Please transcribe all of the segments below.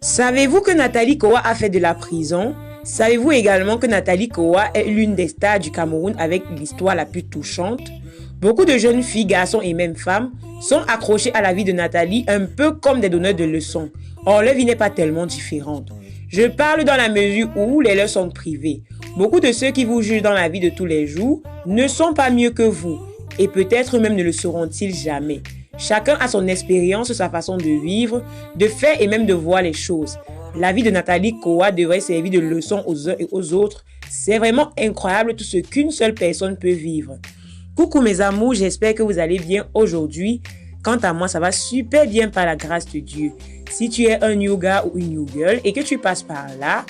Savez-vous que Nathalie Kowa a fait de la prison? Savez-vous également que Nathalie Kowa est l'une des stars du Cameroun avec l'histoire la plus touchante? Beaucoup de jeunes filles, garçons et même femmes sont accrochés à la vie de Nathalie un peu comme des donneurs de leçons. Or, leur vie n'est pas tellement différente. Je parle dans la mesure où les leurs sont privées. Beaucoup de ceux qui vous jugent dans la vie de tous les jours ne sont pas mieux que vous et peut-être même ne le seront-ils jamais. Chacun a son expérience, sa façon de vivre, de faire et même de voir les choses. La vie de Nathalie Kowa devrait servir de leçon aux uns et aux autres. C'est vraiment incroyable tout ce qu'une seule personne peut vivre. Coucou mes amours, j'espère que vous allez bien aujourd'hui. Quant à moi, ça va super bien par la grâce de Dieu. Si tu es un new gars ou une new girl et que tu passes par là,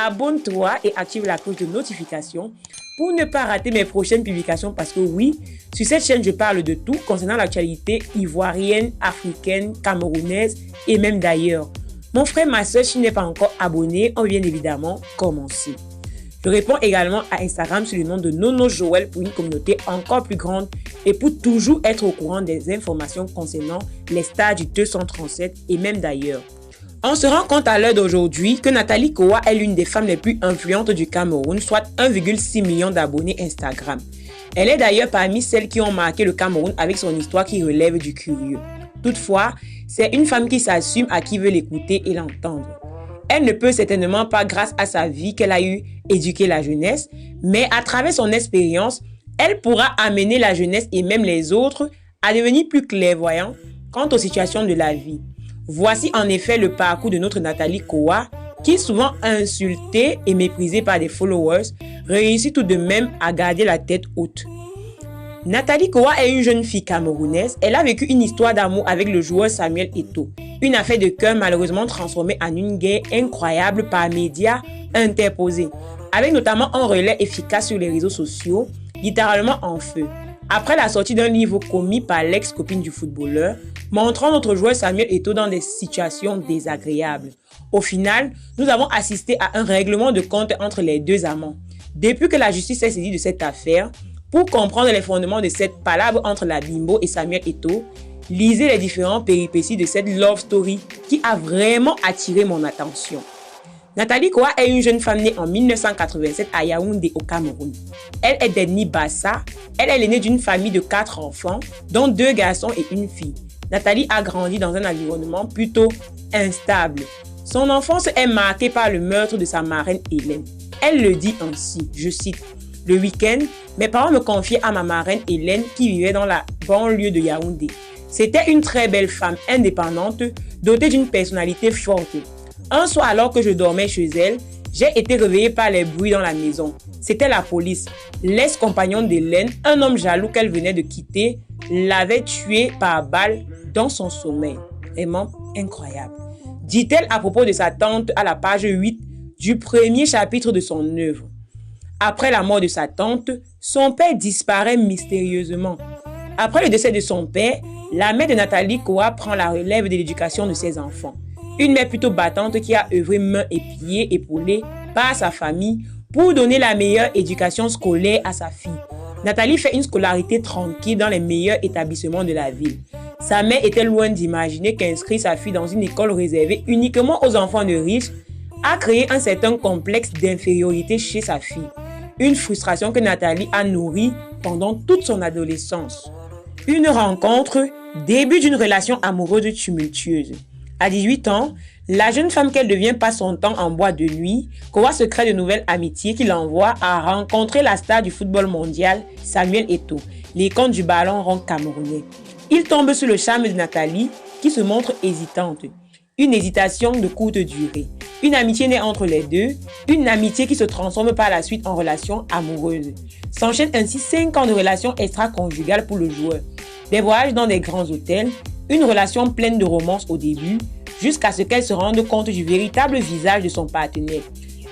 abonne-toi et active la cloche de notification pour ne pas rater mes prochaines publications parce que oui, sur cette chaîne, je parle de tout concernant l'actualité ivoirienne, africaine, camerounaise et même d'ailleurs. Mon frère, ma soeur, si tu n'es pas encore abonné, on vient évidemment commencer. Je réponds également à Instagram sous le nom de Nono Joël pour une communauté encore plus grande et pour toujours être au courant des informations concernant les stars du 237 et même d'ailleurs. On se rend compte à l'heure d'aujourd'hui que Nathalie Kowa est l'une des femmes les plus influentes du Cameroun, soit 1,6 million d'abonnés Instagram. Elle est d'ailleurs parmi celles qui ont marqué le Cameroun avec son histoire qui relève du curieux. Toutefois, c'est une femme qui s'assume à qui veut l'écouter et l'entendre. Elle ne peut certainement pas, grâce à sa vie qu'elle a eu, éduquer la jeunesse, mais à travers son expérience, elle pourra amener la jeunesse et même les autres à devenir plus clairvoyants quant aux situations de la vie. Voici en effet le parcours de notre Nathalie Kowa, qui, souvent insultée et méprisée par des followers, réussit tout de même à garder la tête haute. Nathalie Kowa est une jeune fille camerounaise. Elle a vécu une histoire d'amour avec le joueur Samuel Eto'o. Une affaire de cœur malheureusement transformée en une guerre incroyable par médias interposés, avec notamment un relais efficace sur les réseaux sociaux, littéralement en feu. Après la sortie d'un livre commis par l'ex-copine du footballeur, montrant notre joueur Samuel Eto'o dans des situations désagréables. Au final, nous avons assisté à un règlement de compte entre les deux amants. Depuis que la justice s'est saisie de cette affaire, pour comprendre les fondements de cette palabre entre la bimbo et Samuel Eto'o, lisez les différentes péripéties de cette love story qui a vraiment attiré mon attention. Nathalie Kowa est une jeune femme née en 1987 à Yaoundé au Cameroun. Elle est d'ethnie Bassa. Elle est l'aînée d'une famille de 4 enfants, dont 2 garçons et une fille. Nathalie a grandi dans un environnement plutôt instable. Son enfance est marquée par le meurtre de sa marraine Hélène. Elle le dit ainsi, je cite, « Le week-end, mes parents me confiaient à ma marraine Hélène qui vivait dans la banlieue de Yaoundé. C'était une très belle femme indépendante, dotée d'une personnalité forte. Un soir, alors que je dormais chez elle, j'ai été réveillée par les bruits dans la maison. C'était la police. L'ex-compagnon d'Hélène, un homme jaloux qu'elle venait de quitter, l'avait tuée par balle dans son sommeil. » Vraiment incroyable. Dit-elle à propos de sa tante à la page 8 du premier chapitre de son œuvre. Après la mort de sa tante, son père disparaît mystérieusement. Après le décès de son père, la mère de Nathalie Kowa prend la relève de l'éducation de ses enfants. Une mère plutôt battante qui a œuvré mains et pieds épaulés par sa famille pour donner la meilleure éducation scolaire à sa fille. Nathalie fait une scolarité tranquille dans les meilleurs établissements de la ville. Sa mère était loin d'imaginer qu'inscrire sa fille dans une école réservée uniquement aux enfants de riches a créé un certain complexe d'infériorité chez sa fille. Une frustration que Nathalie a nourrie pendant toute son adolescence. Une rencontre, début d'une relation amoureuse tumultueuse. À 18 ans, la jeune femme qu'elle devient passe son temps en boîte de nuit. Kowa se crée de nouvelles amitiés qui l'envoient à rencontrer la star du football mondial, Samuel Eto'o, l'icône du ballon rond camerounais. Il tombe sous le charme de Nathalie qui se montre hésitante. Une hésitation de courte durée. Une amitié née entre les deux, une amitié qui se transforme par la suite en relation amoureuse. S'enchaînent ainsi 5 ans de relation extra-conjugale pour le joueur. Des voyages dans des grands hôtels, une relation pleine de romance au début, jusqu'à ce qu'elle se rende compte du véritable visage de son partenaire.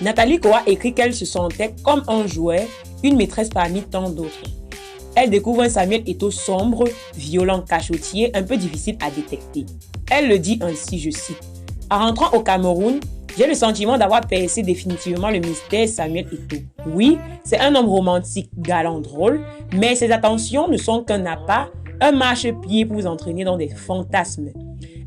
Nathalie Kowa écrit qu'elle se sentait comme un joueur, une maîtresse parmi tant d'autres. Elle découvre un Samuel Eto'o sombre, violent, cachotier, un peu difficile à détecter. Elle le dit ainsi, je cite, « En rentrant au Cameroun, j'ai le sentiment d'avoir percé définitivement le mystère Samuel Eto'o. Oui, c'est un homme romantique, galant, drôle, mais ses attentions ne sont qu'un appât, un marchepied pour vous entraîner dans des fantasmes. »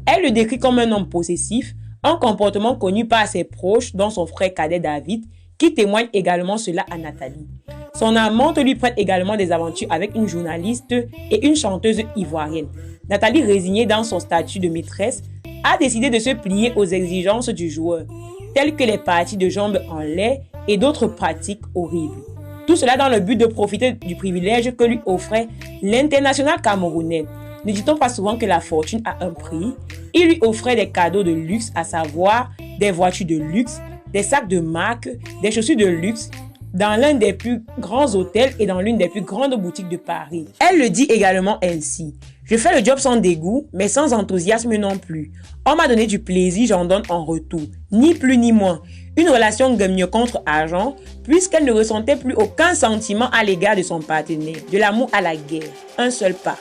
Elle le décrit comme un homme possessif, Un comportement connu par ses proches, dont son frère cadet David, qui témoigne également cela à Nathalie. Son amante lui prête également des aventures avec une journaliste et une chanteuse ivoirienne. Nathalie, résignée dans son statut de maîtresse, a décidé de se plier aux exigences du joueur, telles que les parties de jambes en lait et d'autres pratiques horribles. Tout cela dans le but de profiter du privilège que lui offrait l'international camerounais. Ne dit-on pas souvent que la fortune a un prix? Il lui offrait des cadeaux de luxe, à savoir des voitures de luxe, des sacs de marque, des chaussures de luxe, dans l'un des plus grands hôtels et dans l'une des plus grandes boutiques de Paris. Elle le dit également ainsi. Je fais le job sans dégoût, mais sans enthousiasme non plus. On m'a donné du plaisir, j'en donne en retour. Ni plus ni moins. Une relation gagne contre argent, puisqu'elle ne ressentait plus aucun sentiment à l'égard de son partenaire. De l'amour à la guerre. Un seul pas.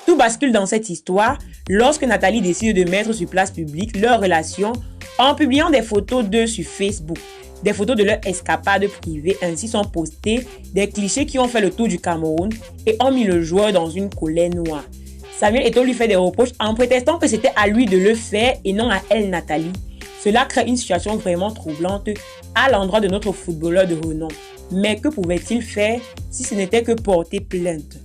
Tout bascule dans cette histoire lorsque Nathalie décide de mettre sur place publique leur relation en publiant des photos d'eux sur Facebook. Des photos de leur escapade privée ainsi sont postées des clichés qui ont fait le tour du Cameroun et ont mis le joueur dans une colère noire. Samuel Eto'o lui fait des reproches en prétextant que c'était à lui de le faire et non à elle, Nathalie. Cela crée une situation vraiment troublante à l'endroit de notre footballeur de renom. Mais que pouvait-il faire si ce n'était que porter plainte?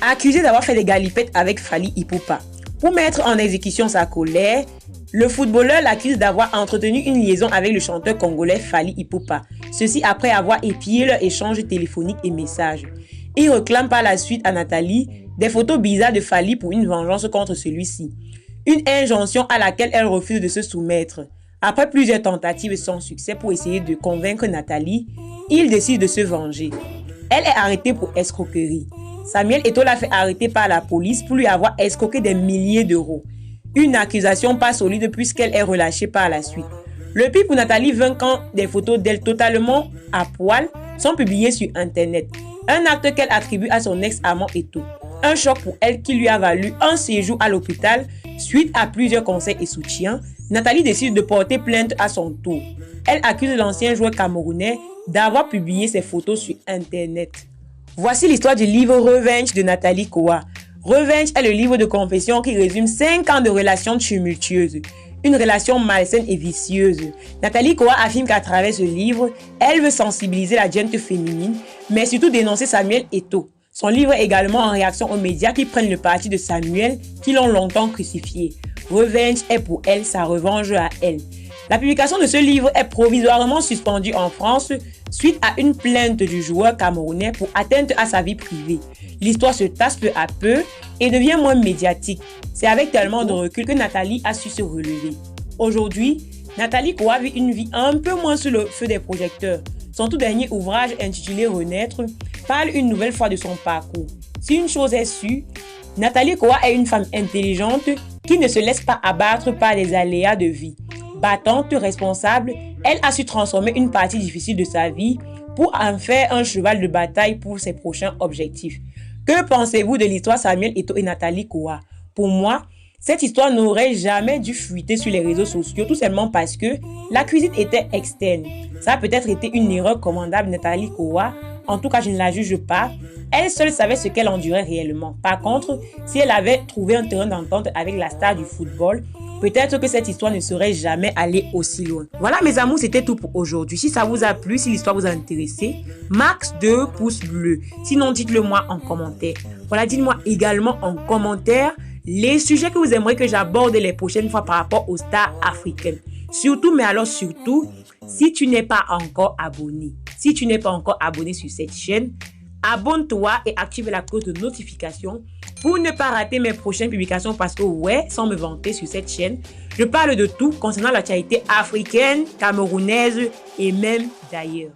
Accusé d'avoir fait des galipettes avec Fally Ipupa. Pour mettre en exécution sa colère, le footballeur l'accuse d'avoir entretenu une liaison avec le chanteur congolais Fally Ipupa. Ceci après avoir épié leur échange téléphonique et messages. Il réclame par la suite à Nathalie des photos bizarres de Fally pour une vengeance contre celui-ci. Une injonction à laquelle elle refuse de se soumettre. Après plusieurs tentatives sans succès pour essayer de convaincre Nathalie, il décide de se venger. Elle est arrêtée pour escroquerie. Samuel Eto'o l'a fait arrêter par la police pour lui avoir escroqué des milliers d'euros. Une accusation pas solide puisqu'elle est relâchée par la suite. Le pire pour Nathalie vint quand des photos d'elle totalement à poil sont publiées sur Internet. Un acte qu'elle attribue à son ex-amant Eto'o. Un choc pour elle qui lui a valu un séjour à l'hôpital suite à plusieurs conseils et soutiens. Nathalie décide de porter plainte à son tour. Elle accuse l'ancien joueur camerounais d'avoir publié ses photos sur Internet. Voici l'histoire du livre Revenge de Nathalie Koa. Revenge est le livre de confession qui résume 5 ans de relations tumultueuses. Une relation malsaine et vicieuse. Nathalie Koa affirme qu'à travers ce livre, elle veut sensibiliser la gente féminine, mais surtout dénoncer Samuel Eto'o. Son livre est également en réaction aux médias qui prennent le parti de Samuel, qui l'ont longtemps crucifié. Revenge est pour elle sa revanche à elle. La publication de ce livre est provisoirement suspendue en France suite à une plainte du joueur camerounais pour atteinte à sa vie privée. L'histoire se tasse peu à peu et devient moins médiatique. C'est avec tellement de recul que Nathalie a su se relever. Aujourd'hui, Nathalie Koa vit une vie un peu moins sous le feu des projecteurs. Son tout dernier ouvrage intitulé Renaître parle une nouvelle fois de son parcours. Si une chose est sûre, Nathalie Koa est une femme intelligente qui ne se laisse pas abattre par les aléas de vie. Battante, responsable, elle a su transformer une partie difficile de sa vie pour en faire un cheval de bataille pour ses prochains objectifs. Que pensez-vous de l'histoire Samuel Eto'o et Nathalie Koa? Pour moi, cette histoire n'aurait jamais dû fuiter sur les réseaux sociaux, tout simplement parce que la cuisine était externe. Ça a peut-être été une erreur commandable de Nathalie Koa. En tout cas, je ne la juge pas. Elle seule savait ce qu'elle endurait réellement. Par contre, si elle avait trouvé un terrain d'entente avec la star du football, peut-être que cette histoire ne serait jamais allée aussi loin. Voilà mes amours, c'était tout pour aujourd'hui. Si ça vous a plu, si l'histoire vous a intéressé, max 2 pouces bleus. Sinon, dites-le moi en commentaire. Voilà, dites-moi également en commentaire les sujets que vous aimeriez que j'aborde les prochaines fois par rapport aux stars africaines. Surtout, mais alors surtout, si tu n'es pas encore abonné, sur cette chaîne, abonne-toi et active la cloche de notification pour ne pas rater mes prochaines publications parce que ouais, sans me vanter sur cette chaîne, je parle de tout concernant l'actualité africaine, camerounaise et même d'ailleurs.